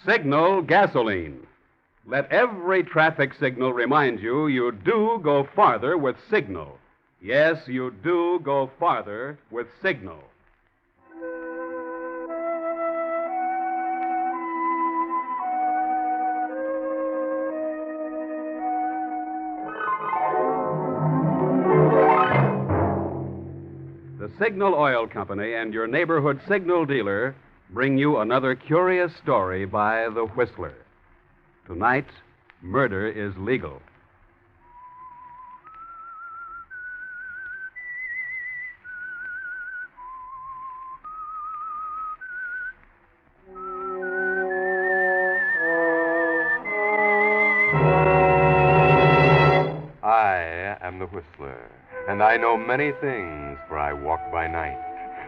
Signal gasoline. Let every traffic signal remind you you do go farther with Signal. Yes, you do go farther with Signal. The Signal Oil Company and your neighborhood Signal dealer bring you another curious story by the Whistler. Tonight, murder is legal. I am the Whistler, and I know many things, for I walk by night.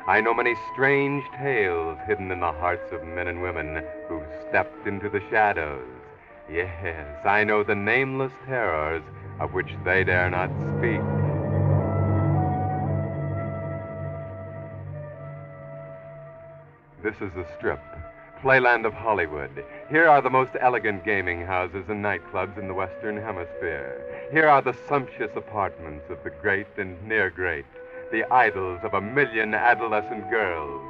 I know many strange tales hidden in the hearts of men and women who've stepped into the shadows. Yes, I know the nameless terrors of which they dare not speak. This is the Strip, playland of Hollywood. Here are the most elegant gaming houses and nightclubs in the Western Hemisphere. Here are the sumptuous apartments of the great and near great, the idols of 1,000,000 adolescent girls.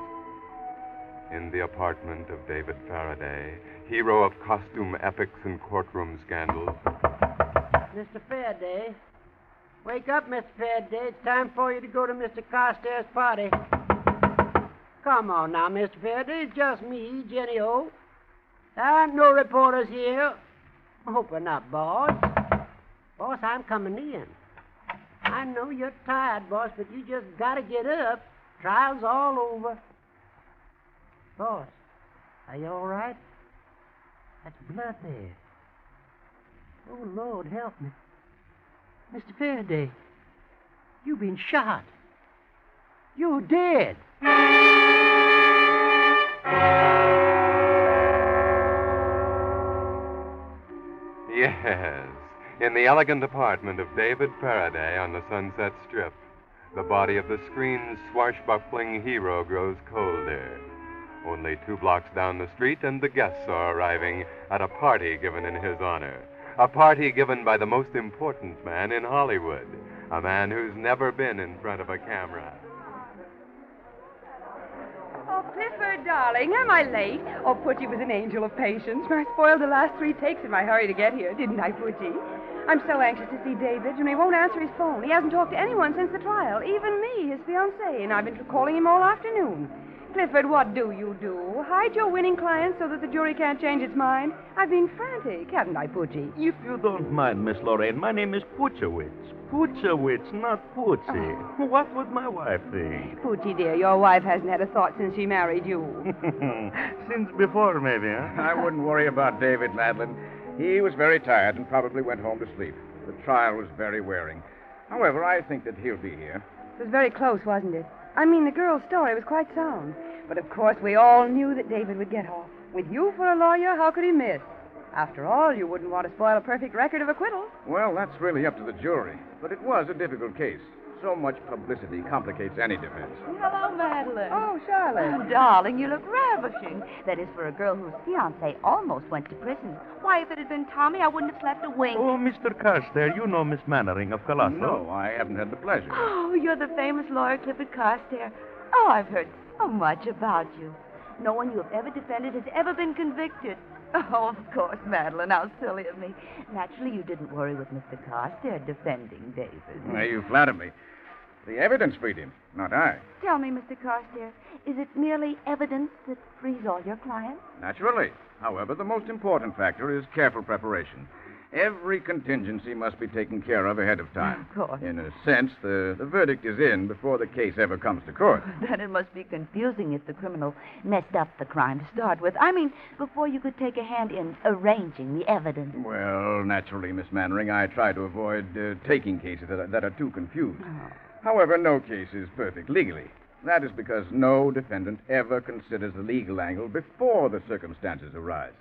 In the apartment of David Faraday, hero of costume epics and courtroom scandals. Mr. Faraday. Wake up, Mr. Faraday. It's time for you to go to Mr. Carstairs' party. Come on now, Mr. Faraday. It's just me, Jenny O. There aren't no reporters here. Open up, boss. Boss, I'm coming in. I know you're tired, boss, but you just gotta get up. Trial's all over. Boss, are you all right? That's blood there. Oh, Lord, help me. Mr. Faraday, you've been shot. You're dead. Yes, in the elegant apartment of David Faraday on the Sunset Strip, the body of the screen's swashbuckling hero grows colder. Only 2 blocks down the street, and the guests are arriving at a party given in his honor. A party given by the most important man in Hollywood, a man who's never been in front of a camera. Oh, Clifford, darling, am I late? Oh, Putty was an angel of patience. I spoiled the last 3 takes in my hurry to get here, didn't I, Putty? I'm so anxious to see David, and he won't answer his phone. He hasn't talked to anyone since the trial, even me, his fiancée, and I've been calling him all afternoon. Clifford, what do you do? Hide your winning clients so that the jury can't change its mind? I've been frantic, haven't I, Putty? If you don't mind, Miss Lorraine, my name is Puchowitz. Puchowitz, not Putsy. Oh. What would my wife think? Putty, dear, your wife hasn't had a thought since she married you. Since before, maybe, huh? I wouldn't worry about David, Madeline. He was very tired and probably went home to sleep. The trial was very wearing. However, I think that he'll be here. It was very close, wasn't it? I mean, the girl's story was quite sound. But, of course, we all knew that David would get off. With you for a lawyer, how could he miss? After all, you wouldn't want to spoil a perfect record of acquittal. Well, that's really up to the jury. But it was a difficult case. So much publicity complicates any defense. Hello, Madeline. Oh, Charlotte. Oh, darling, you look ravishing. That is for a girl whose fiancé almost went to prison. Why, if it had been Tommy, I wouldn't have slept a wink. Oh, Mr. Carstairs, you know Miss Mannering of Colossal. No, I haven't had the pleasure. Oh, you're the famous lawyer Clifford Carstairs. Oh, I've heard so much about you. No one you have ever defended has ever been convicted. Oh, of course, Madeline, how silly of me. Naturally, you didn't worry with Mr. Carstairs defending David. Now, you flatter me. The evidence freed him, not I. Tell me, Mr. Carstairs, is it merely evidence that frees all your clients? Naturally. However, the most important factor is careful preparation. Every contingency must be taken care of ahead of time. Of course. In a sense, the verdict is in before the case ever comes to court. Then it must be confusing if the criminal messed up the crime to start with. I mean, before you could take a hand in arranging the evidence. Well, naturally, Miss Mannering, I try to avoid taking cases that are too confused. However, no case is perfect legally. That is because no defendant ever considers the legal angle before the circumstances arise.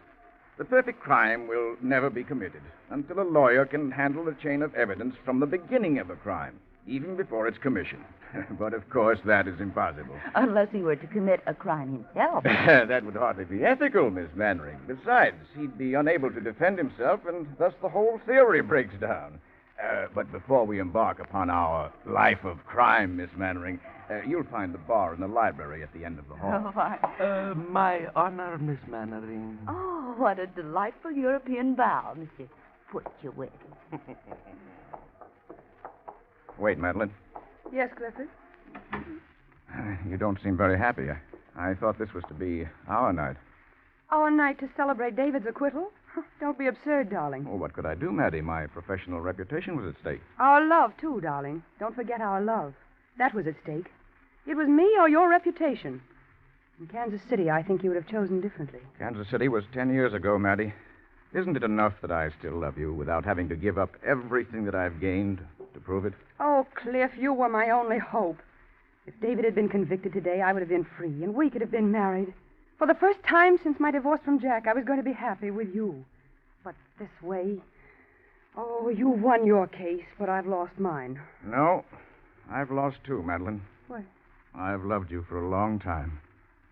The perfect crime will never be committed until a lawyer can handle the chain of evidence from the beginning of a crime. even before its commission. But, of course, that is impossible. Unless he were to commit a crime himself. That would hardly be ethical, Miss Mannering. Besides, he'd be unable to defend himself, and thus the whole theory breaks down. But before we embark upon our life of crime, Miss Mannering, you'll find the bar in the library at the end of the hall. Oh, My honor, Miss Mannering. oh, what a delightful European bow, Mr. Putchewitz. Wait, Madeline. Yes, Clifford? You don't seem very happy. I thought this was to be our night. Our night to celebrate David's acquittal? Don't be absurd, darling. Oh, what could I do, Maddie? My professional reputation was at stake. Our love, too, darling. Don't forget our love. That was at stake. It was me or your reputation. In Kansas City, I think you would have chosen differently. Kansas City was 10 years ago, Maddie. Isn't it enough that I still love you without having to give up everything that I've gained to prove it? Oh, Cliff, you were my only hope. If David had been convicted today, I would have been free, and we could have been married. For the first time since my divorce from Jack, I was going to be happy with you. But this way... Oh, you won your case, but I've lost mine. No, I've lost too, Madeline. What? I've loved you for a long time,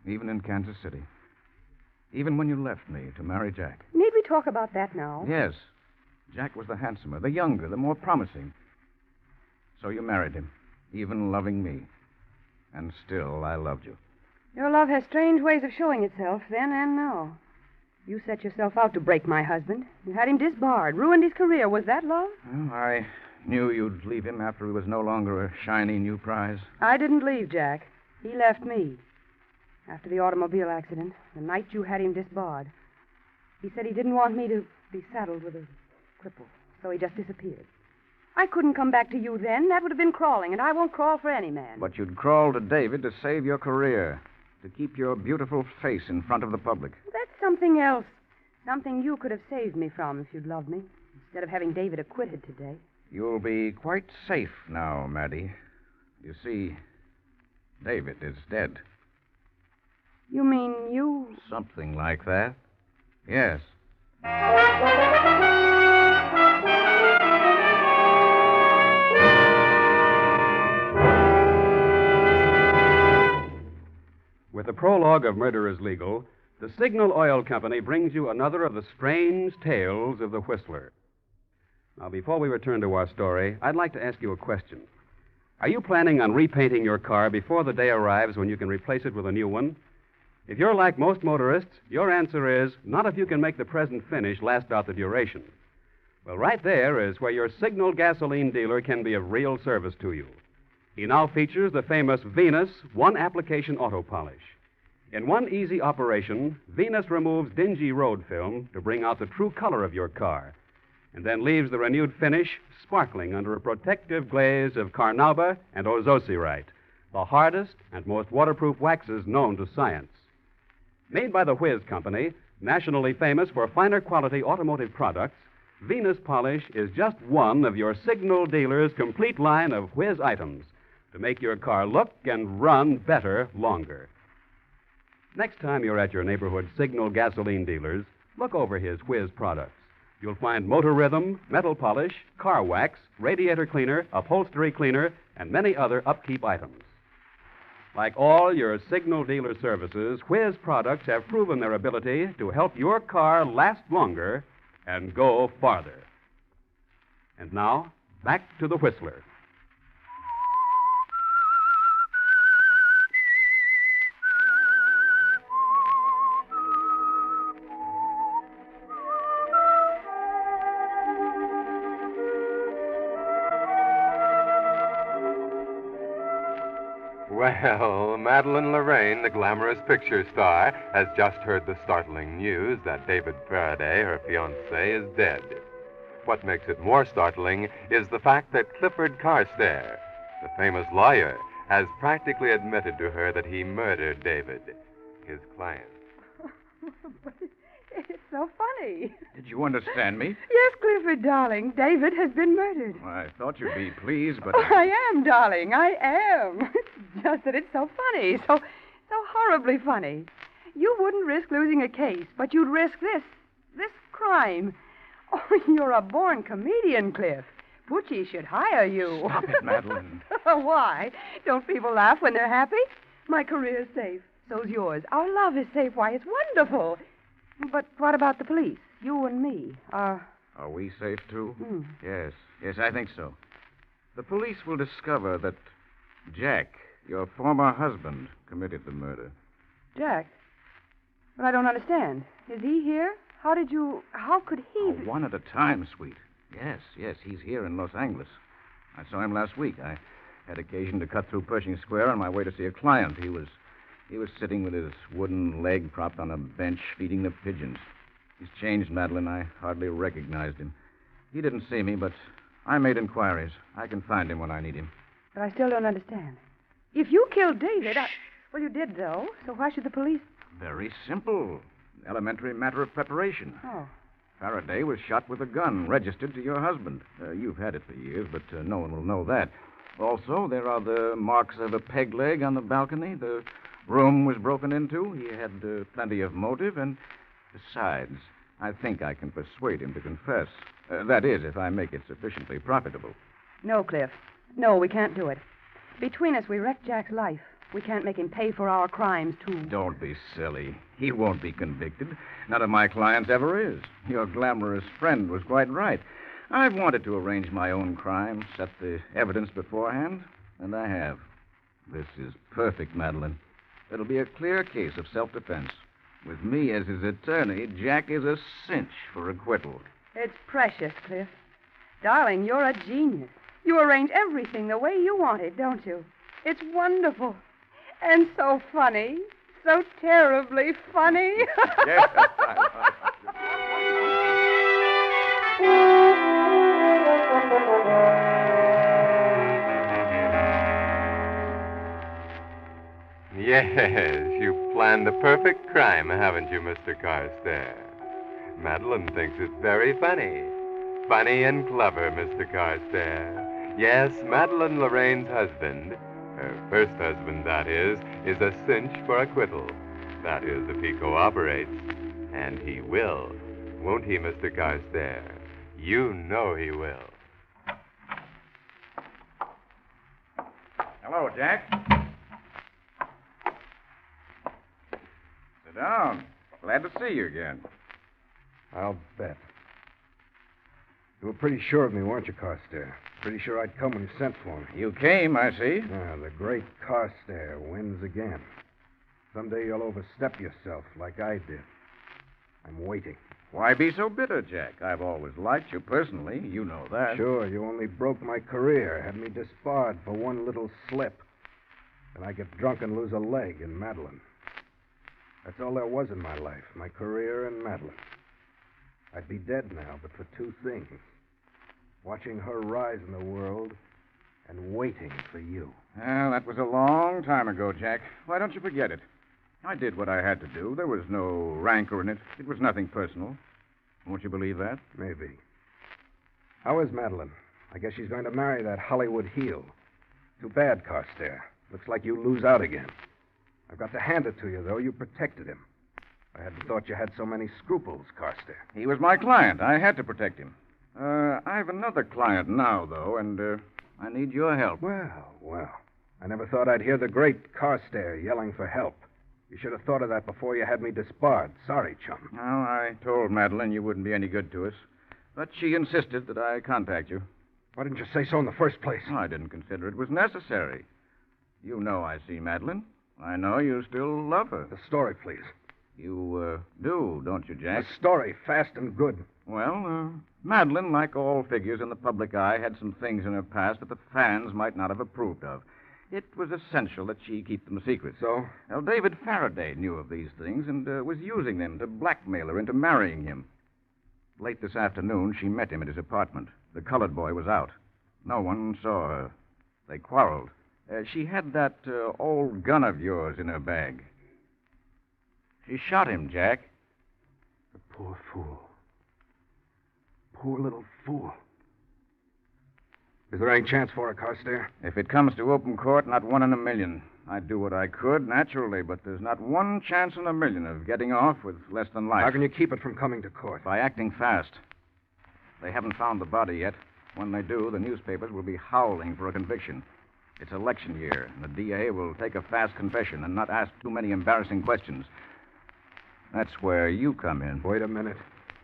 even in Kansas City. Even when you left me to marry Jack. Need we talk about that now? Yes. Jack was the handsomer, the younger, the more promising. So you married him, even loving me. And still, I loved you. Your love has strange ways of showing itself, then and now. You set yourself out to break my husband. You had him disbarred, ruined his career. Was that love? Well, I knew you'd leave him after he was no longer a shiny new prize. I didn't leave Jack. He left me. After the automobile accident, the night you had him disbarred. He said he didn't want me to be saddled with a cripple, so he just disappeared. I couldn't come back to you then. That would have been crawling, and I won't crawl for any man. But you'd crawl to David to save your career, to keep your beautiful face in front of the public. That's something else. Something you could have saved me from if you'd loved me, instead of having David acquitted today. You'll be quite safe now, Maddie. You see, David is dead. You mean you... Something like that. Yes. With the prologue of Murder is Legal, the Signal Oil Company brings you another of the strange tales of the Whistler. Now, before we return to our story, I'd like to ask you a question. Are you planning on repainting your car before the day arrives when you can replace it with a new one? If you're like most motorists, your answer is not if you can make the present finish last out the duration. Well, right there is where your Signal gasoline dealer can be of real service to you. He now features the famous Venus one-application auto polish. In one easy operation, Venus removes dingy road film to bring out the true color of your car, and then leaves the renewed finish sparkling under a protective glaze of carnauba and ozosirite, the hardest and most waterproof waxes known to science. Made by the Whiz Company, nationally famous for finer quality automotive products, Venus Polish is just one of your Signal dealer's complete line of Whiz items to make your car look and run better longer. Next time you're at your neighborhood Signal gasoline dealers, look over his Whiz products. You'll find motor rhythm, metal polish, car wax, radiator cleaner, upholstery cleaner, and many other upkeep items. Like all your Signal dealer services, Whiz products have proven their ability to help your car last longer and go farther. And now, back to the Whistler. Well, Madeline Lorraine, the glamorous picture star, has just heard the startling news that David Faraday, her fiancé, is dead. What makes it more startling is the fact that Clifford Carstairs, the famous lawyer, has practically admitted to her that he murdered David, his client. It's so funny. Did you understand me? Yes, Clifford, darling. David has been murdered. Well, I thought you'd be pleased, but... Oh, I am, darling. I am. It's just that it's so funny. So horribly funny. You wouldn't risk losing a case, but you'd risk this crime. Oh, you're a born comedian, Cliff. Butchie should hire you. Stop it, Madeline. Why? Don't people laugh when they're happy? My career's safe. So's yours. Our love is safe. Why, it's wonderful. But what about the police? You and me. Are we safe, too? Yes, I think so. The police will discover that Jack, your former husband, committed the murder. Jack? But I don't understand. Is he here? How could he... Oh, one at a time, sweet. Yes, he's here in Los Angeles. I saw him last week. I had occasion to cut through Pershing Square on my way to see a client. He was sitting with his wooden leg propped on a bench feeding the pigeons. He's changed, Madeline. I hardly recognized him. He didn't see me, but I made inquiries. I can find him when I need him. But I still don't understand. If you killed David, Well, you did, though. So why should the police... Very simple. Elementary matter of preparation. Oh. Faraday was shot with a gun registered to your husband. You've had it for years, but no one will know that. Also, there are the marks of a peg leg on the balcony. The room was broken into. He had plenty of motive, and besides, I think I can persuade him to confess. That is, if I make it sufficiently profitable. No, Cliff. No, we can't do it. Between us, we wrecked Jack's life. We can't make him pay for our crimes, too. Don't be silly. He won't be convicted. None of my clients ever is. Your glamorous friend was quite right. I've wanted to arrange my own crime, set the evidence beforehand, and I have. This is perfect, Madeline. It'll be a clear case of self-defense. With me as his attorney, Jack is a cinch for acquittal. It's precious, Cliff. Darling, you're a genius. You arrange everything the way you want it, don't you? It's wonderful. And so funny. So terribly funny. Yes. Yes, you've planned the perfect crime, haven't you, Mr. Carstairs? Madeline thinks it's very funny. Funny and clever, Mr. Carstairs. Yes, Madeline Lorraine's husband, her first husband, that is a cinch for acquittal. That is, if he cooperates. And he will. Won't he, Mr. Carstairs? You know he will. Hello, Jack. Sit down. Glad to see you again. I'll bet. You were pretty sure of me, weren't you, Carstairs? Pretty sure I'd come when you sent for me. You came, I see. Ah, the great Carstairs wins again. Someday you'll overstep yourself like I did. I'm waiting. Why be so bitter, Jack? I've always liked you personally. You know that. Sure, you only broke my career, had me disbarred for one little slip. Then I get drunk and lose a leg in Madeline. That's all there was in my life, my career and Madeline. I'd be dead now, but for two things. Watching her rise in the world and waiting for you. Well, that was a long time ago, Jack. Why don't you forget it? I did what I had to do. There was no rancor in it. It was nothing personal. Won't you believe that? Maybe. How is Madeline? I guess she's going to marry that Hollywood heel. Too bad, Carstairs. Looks like you lose out again. I've got to hand it to you, though. You protected him. I hadn't thought you had so many scruples, Carstairs. He was my client. I had to protect him. I've another client now, though, and I need your help. Well. I never thought I'd hear the great Carstairs yelling for help. You should have thought of that before you had me disbarred. Sorry, chum. Well, I told Madeline you wouldn't be any good to us, but she insisted that I contact you. Why didn't you say so in the first place? I didn't consider it was necessary. You know I see Madeline. I know you still love her. The story, please. You do, don't you, Jack? The story, fast and good. Well, Madeline, like all figures in the public eye, had some things in her past that the fans might not have approved of. It was essential that she keep them secret. So? Well, David Faraday knew of these things and was using them to blackmail her into marrying him. Late this afternoon, she met him at his apartment. The colored boy was out. No one saw her. They quarreled. She had that old gun of yours in her bag. She shot him, Jack. The poor fool. Poor little fool. Is there any chance for her, Carstairs? If it comes to open court, not 1 in a million. I'd do what I could, naturally, but there's not 1 chance in a million of getting off with less than life. How can you keep it from coming to court? By acting fast. They haven't found the body yet. When they do, the newspapers will be howling for a conviction. It's election year, and the DA will take a fast confession and not ask too many embarrassing questions. That's where you come in. Wait a minute.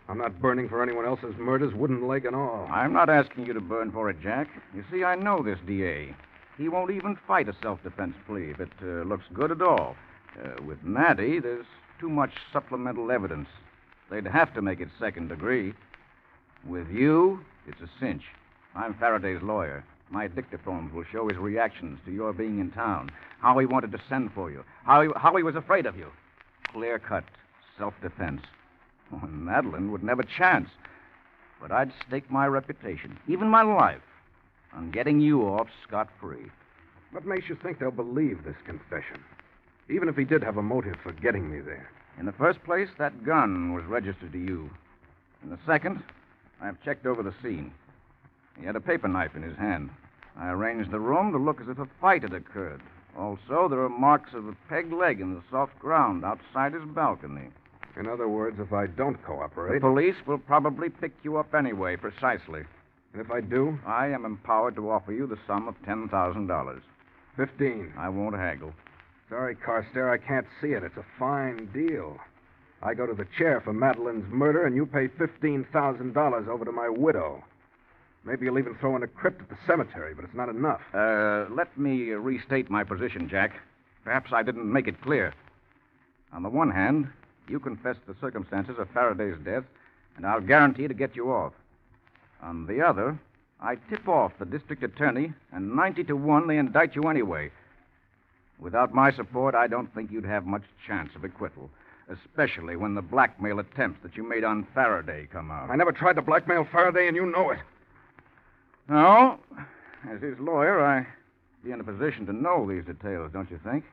I'm not burning for anyone else's murders, wooden leg and all. I'm not asking you to burn for it, Jack. You see, I know this DA. He won't even fight a self-defense plea if it looks good at all. With Maddie, there's too much supplemental evidence. They'd have to make it second degree. With you, it's a cinch. I'm Faraday's lawyer. My dictaphones will show his reactions to your being in town, how he wanted to send for you, how he was afraid of you. Clear-cut self-defense. Oh, Madeline wouldn't have a chance. But I'd stake my reputation, even my life, on getting you off scot-free. What makes you think they'll believe this confession? Even if he did have a motive for getting me there. In the first place, that gun was registered to you. In the second, I've checked over the scene. He had a paper knife in his hand. I arranged the room to look as if a fight had occurred. Also, there are marks of a pegged leg in the soft ground outside his balcony. In other words, if I don't cooperate... The police will probably pick you up anyway, precisely. And if I do? I am empowered to offer you the sum of $10,000. 15. I won't haggle. Sorry, Carstairs, I can't see it. It's a fine deal. I go to the chair for Madeline's murder, and you pay $15,000 over to my widow. Maybe you'll even throw in a crypt at the cemetery, but it's not enough. Let me restate my position, Jack. Perhaps I didn't make it clear. On the one hand, you confessed the circumstances of Faraday's death, and I'll guarantee to get you off. On the other, I tip off the district attorney, and 90 to 1 they indict you anyway. Without my support, I don't think you'd have much chance of acquittal, especially when the blackmail attempts that you made on Faraday come out. I never tried to blackmail Faraday, and you know it. No. As his lawyer, I'd be in a position to know these details, don't you think?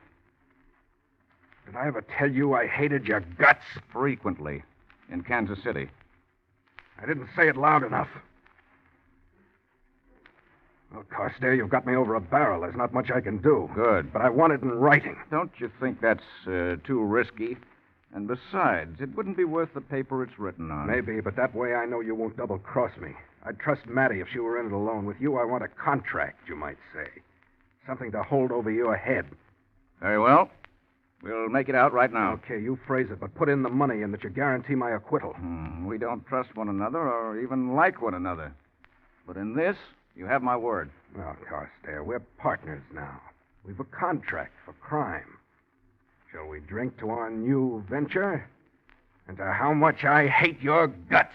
Did I ever tell you I hated your guts? Frequently. In Kansas City. I didn't say it loud enough. Well, Carstairs, you've got me over a barrel. There's not much I can do. Good. But I want it in writing. Don't you think that's too risky? And besides, it wouldn't be worth the paper it's written on. Maybe, but that way I know you won't double-cross me. I'd trust Maddie if she were in it alone. With you, I want a contract, you might say. Something to hold over your head. Very well. We'll make it out right now. Okay, you phrase it, but put in the money and that you guarantee my acquittal. We don't trust one another or even like one another. But in this, you have my word. Well, Carstairs, we're partners now. We've a contract for crime. Shall we drink to our new venture? And to how much I hate your guts.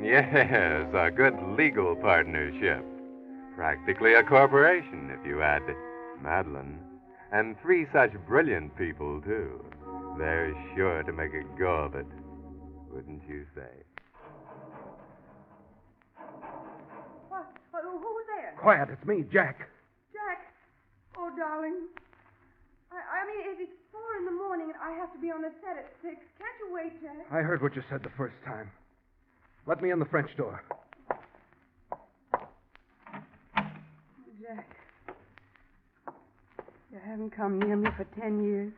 Yes, a good legal partnership. Practically a corporation, if you add Madeline. And 3 such brilliant people, too. They're sure to make a go of it, wouldn't you say? What? Who's there? Quiet, it's me, Jack. Jack. Oh, darling. I mean, it's 4 in the morning, and I have to be on the set at 6. Can't you wait, Jack? I heard what you said the first time. Let me in the French door. Jack. You haven't come near me for 10 years.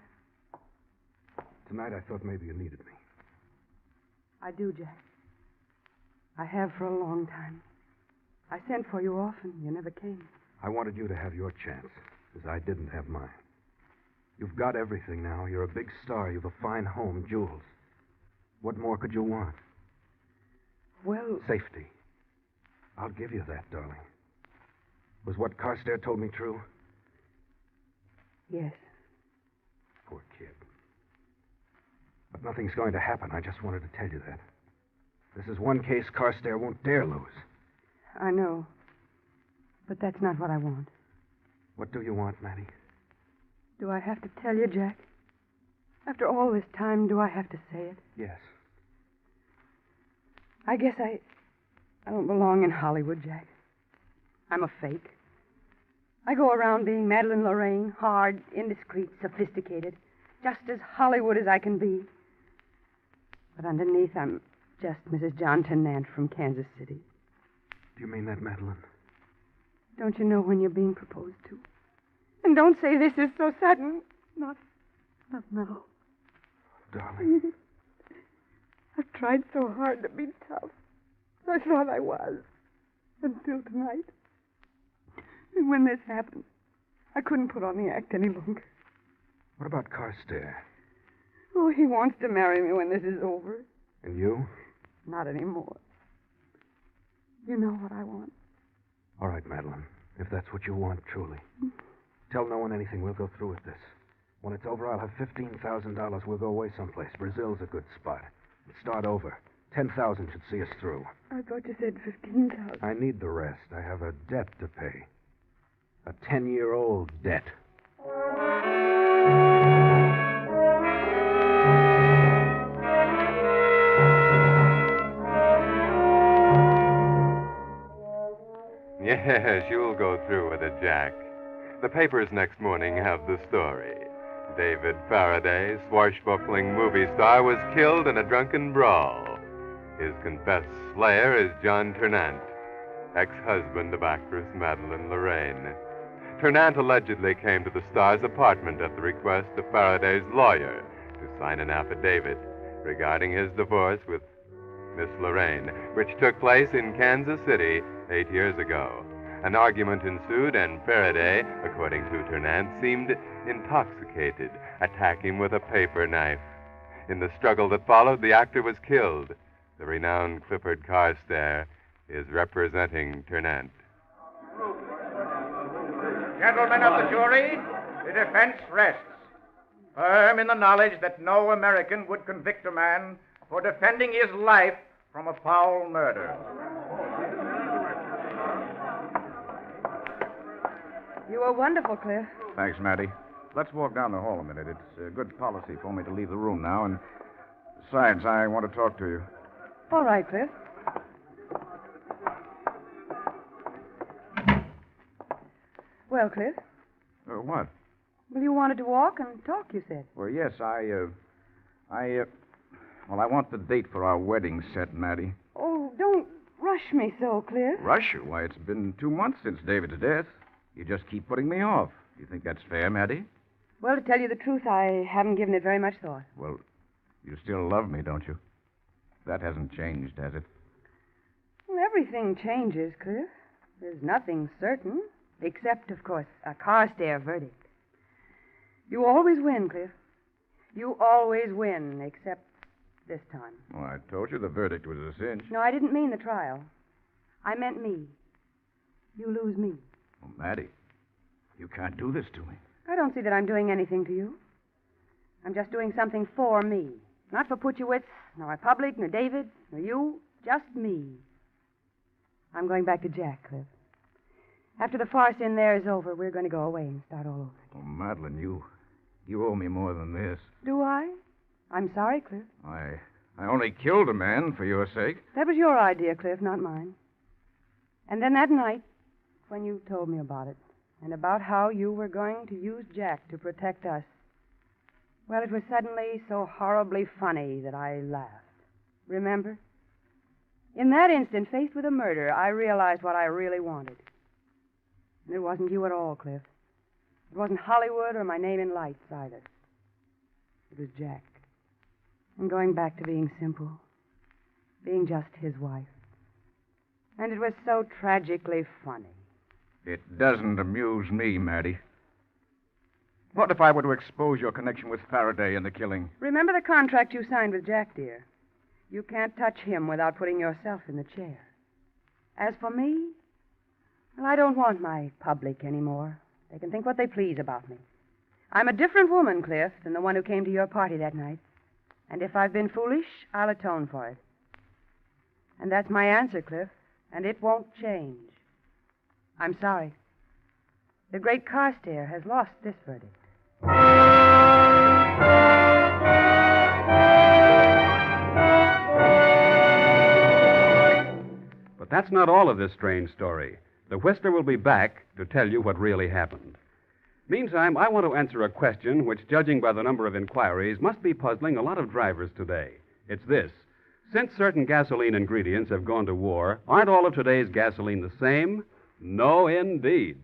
Tonight I thought maybe you needed me. I do, Jack. I have for a long time. I sent for you often. You never came. I wanted you to have your chance, as I didn't have mine. You've got everything now. You're a big star. You've a fine home, jewels. What more could you want? Well... Safety. I'll give you that, darling. Was what Carstairs told me true? Yes. Poor kid. But nothing's going to happen. I just wanted to tell you that. This is one case Carstairs won't dare lose. I know. But that's not what I want. What do you want, Maddie? Do I have to tell you, Jack? After all this time, do I have to say it? Yes. I guess I don't belong in Hollywood, Jack. I'm a fake. I go around being Madeline Lorraine, hard, indiscreet, sophisticated, just as Hollywood as I can be. But underneath, I'm just Mrs. John Tennant from Kansas City. Do you mean that, Madeline? Don't you know when you're being proposed to? And don't say this is so sudden. Not now. Darling. I've tried so hard to be tough. I thought I was. Until tonight. And when this happened, I couldn't put on the act any longer. What about Carstairs? Oh, he wants to marry me when this is over. And you? Not anymore. You know what I want. All right, Madeline. If that's what you want, truly. Tell no one anything. We'll go through with this. When it's over, I'll have $15,000. We'll go away someplace. Brazil's a good spot. We'll start over. 10,000 should see us through. I thought you said 15,000. I need the rest. I have a debt to pay. A 10-year-old debt. Yes, you'll go through with it, Jack. The papers next morning have the story. David Faraday, swashbuckling movie star, was killed in a drunken brawl. His confessed slayer is John Ternant, ex-husband of actress Madeleine Lorraine. Ternant allegedly came to the star's apartment at the request of Faraday's lawyer to sign an affidavit regarding his divorce with Miss Lorraine, which took place in Kansas City 8 years ago. An argument ensued, and Faraday, according to Ternant, seemed intoxicated, attacking him with a paper knife. In the struggle that followed, the actor was killed. The renowned Clifford Carstairs is representing Ternant. Gentlemen of the jury, the defense rests, firm in the knowledge that no American would convict a man for defending his life from a foul murder. You were wonderful, Cliff. Thanks, Matty. Let's walk down the hall a minute. It's good policy for me to leave the room now, and besides, I want to talk to you. All right, Cliff. Well, Cliff? What? Well, you wanted to walk and talk, you said. Well, yes, I want the date for our wedding set, Matty. Oh, don't rush me so, Cliff. Rush you? Why, it's been 2 months since David's death. You just keep putting me off. You think that's fair, Matty? Well, to tell you the truth, I haven't given it very much thought. Well, you still love me, don't you? That hasn't changed, has it? Well, everything changes, Cliff. There's nothing certain, except, of course, a Carstairs verdict. You always win, Cliff. You always win, except this time. Well, I told you the verdict was a cinch. No, I didn't mean the trial. I meant me. You lose me. Oh, Matty, you can't do this to me. I don't see that I'm doing anything to you. I'm just doing something for me. Not for Putchewitz, nor my public, nor David, nor you. Just me. I'm going back to Jack, Cliff. After the farce in there is over, we're going to go away and start all over again. Oh, Madeline, you owe me more than this. Do I? I'm sorry, Cliff. I only killed a man for your sake. That was your idea, Cliff, not mine. And then that night, when you told me about it, and about how you were going to use Jack to protect us, well, it was suddenly so horribly funny that I laughed. Remember? In that instant, faced with a murder, I realized what I really wanted. And it wasn't you at all, Cliff. It wasn't Hollywood or my name in lights, either. It was Jack. And going back to being simple. Being just his wife. And it was so tragically funny. It doesn't amuse me, Matty. What if I were to expose your connection with Faraday in the killing? Remember the contract you signed with Jack, dear. You can't touch him without putting yourself in the chair. As for me, well, I don't want my public anymore. They can think what they please about me. I'm a different woman, Cliff, than the one who came to your party that night. And if I've been foolish, I'll atone for it. And that's my answer, Cliff, and it won't change. I'm sorry. The great Carstairs has lost this verdict. But that's not all of this strange story. The Whistler will be back to tell you what really happened. Meantime, I want to answer a question which, judging by the number of inquiries, must be puzzling a lot of drivers today. It's this. Since certain gasoline ingredients have gone to war, aren't all of today's gasoline the same? No, indeed.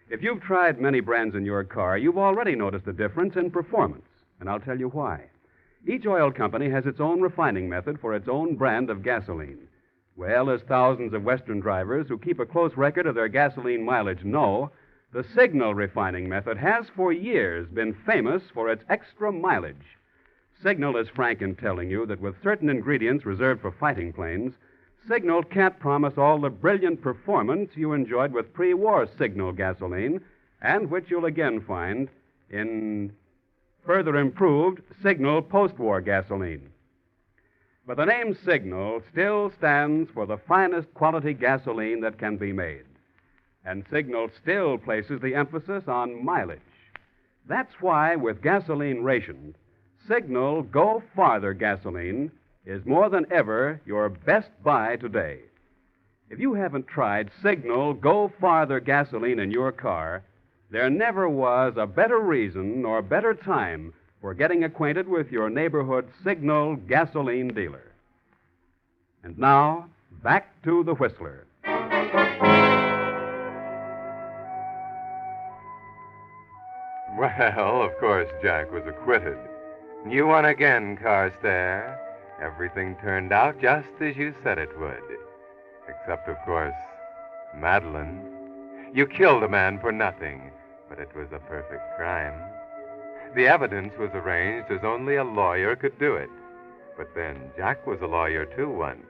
If you've tried many brands in your car, you've already noticed a difference in performance, and I'll tell you why. Each oil company has its own refining method for its own brand of gasoline. Well, as thousands of Western drivers who keep a close record of their gasoline mileage know, the Signal refining method has for years been famous for its extra mileage. Signal is frank in telling you that with certain ingredients reserved for fighting planes, Signal can't promise all the brilliant performance you enjoyed with pre-war Signal gasoline, and which you'll again find in further improved Signal post-war gasoline. But the name Signal still stands for the finest quality gasoline that can be made. And Signal still places the emphasis on mileage. That's why, with gasoline rationed, Signal Go Farther gasoline is more than ever your best buy today. If you haven't tried Signal Go Farther gasoline in your car, there never was a better reason or better time for getting acquainted with your neighborhood Signal gasoline dealer. And now, back to the Whistler. Well, of course, Jack was acquitted. You won again, Carstairs. Everything turned out just as you said it would. Except, of course, Madeline. You killed a man for nothing, but it was a perfect crime. The evidence was arranged as only a lawyer could do it. But then Jack was a lawyer, too, once.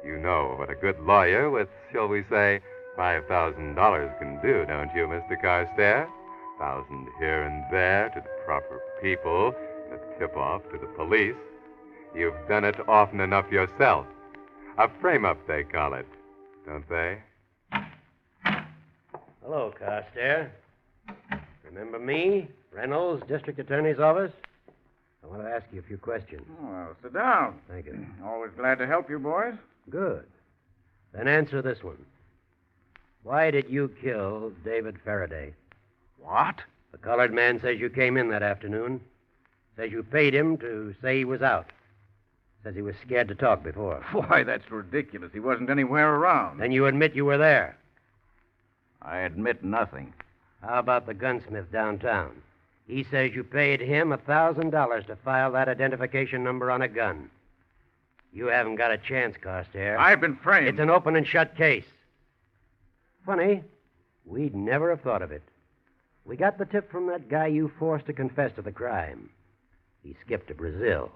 You know what a good lawyer with, shall we say, $5,000 can do, don't you, Mr. Carstairs? 1,000 here and there to the proper people, and a tip-off to the police. You've done it often enough yourself. A frame-up, they call it, don't they? Hello, Carstairs. Remember me, Reynolds, District Attorney's Office? I want to ask you a few questions. Oh, well, sit down. Thank you. Always glad to help you, boys. Good. Then answer this one. Why did you kill David Faraday? What? The colored man says you came in that afternoon. Says you paid him to say he was out. Says he was scared to talk before. Why, that's ridiculous. He wasn't anywhere around. Then you admit you were there. I admit nothing. How about the gunsmith downtown? He says you paid him $1,000 to file that identification number on a gun. You haven't got a chance, Carstairs. I've been framed. It's an open and shut case. Funny, we'd never have thought of it. We got the tip from that guy you forced to confess to the crime. He skipped to Brazil.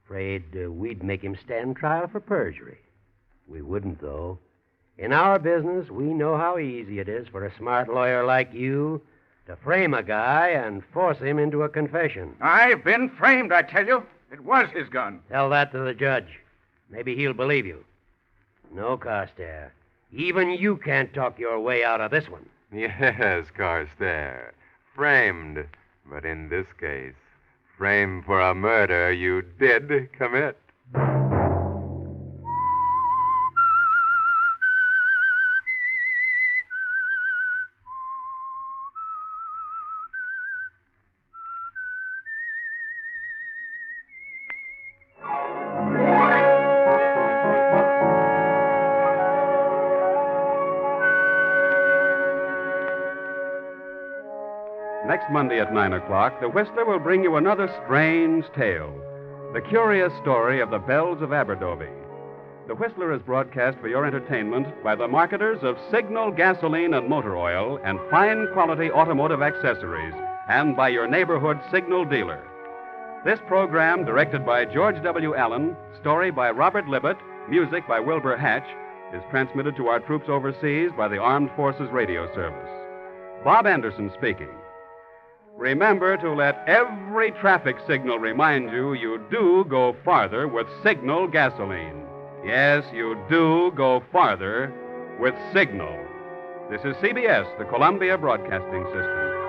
Afraid we'd make him stand trial for perjury. We wouldn't, though. In our business, we know how easy it is for a smart lawyer like you to frame a guy and force him into a confession. I've been framed, I tell you. It was his gun. Tell that to the judge. Maybe he'll believe you. No, Carstairs. Even you can't talk your way out of this one. Yes, Carstairs. Framed. But in this case, framed for a murder you did commit. Next Monday at 9 o'clock, the Whistler will bring you another strange tale, the curious story of the Bells of Aberdovi. The Whistler is broadcast for your entertainment by the marketers of Signal gasoline and motor oil and fine quality automotive accessories, and by your neighborhood Signal dealer. This program, directed by George W. Allen, story by Robert Libet, music by Wilbur Hatch, is transmitted to our troops overseas by the Armed Forces Radio Service. Bob Anderson speaking. Remember to let every traffic signal remind you do go farther with Signal gasoline. Yes, you do go farther with Signal. This is CBS, the Columbia Broadcasting System.